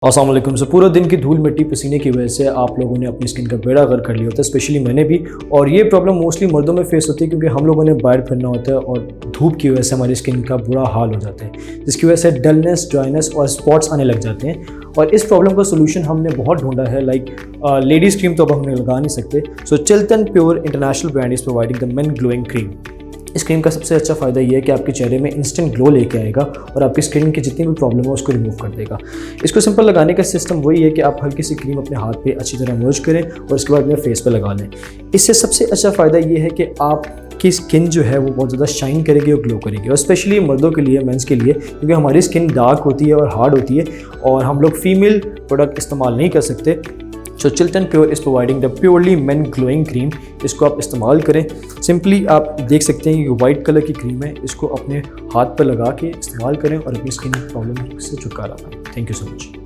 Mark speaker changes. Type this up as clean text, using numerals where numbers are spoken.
Speaker 1: अस्सलाम वालेकुम। सो पूरा दिन की धूल मिट्टी पसीने की वजह से आप लोगों ने अपनी स्किन का बेड़ा गर्क कर लिया होता है, स्पेशली मैंने भी। और ये प्रॉब्लम मोस्टली मर्दों में फेस होती है क्योंकि हम लोगों ने बाहर फिरना होता है और धूप की वजह से हमारी स्किन का बुरा हाल हो जाता है, जिसकी वजह से डलनेस, ड्राइनेस और स्पॉट्स आने लग जाते हैं। और इस प्रॉब्लम का सोल्यूशन हमने बहुत ढूंढा है। लेडीज़ क्रीम तो अब हम लगा नहीं सकते। So Chilton pure international brand is providing the men glowing cream. इस क्रीम का सबसे अच्छा फ़ायदा ये है कि आपके चेहरे में इंस्टेंट ग्लो लेके आएगा और आपकी स्किन की जितनी भी प्रॉब्लम है उसको रिमूव कर देगा। इसको सिंपल लगाने का सिस्टम वही है कि आप हल्की सी क्रीम अपने हाथ पे अच्छी तरह मर्ज करें और उसके बाद अपने फेस पे लगा लें। इससे सबसे अच्छा फ़ायदा ये है कि आपकी स्किन जो है वो बहुत ज़्यादा शाइन करेगी और ग्लो करेगी, और स्पेशली मर्दों के लिए, मेंस के लिए, क्योंकि हमारी स्किन डार्क होती है और हार्ड होती है और हम लोग फीमेल प्रोडक्ट इस्तेमाल नहीं कर सकते। So Chilton pure is providing the purely men glowing cream. इसको आप इस्तेमाल करें। सिंपली आप देख सकते हैं कि वाइट कलर की क्रीम है, इसको अपने हाथ पर लगा के इस्तेमाल करें और अपनी स्किन प्रॉब्लम से छुटकारा पाएं। Thank you so much.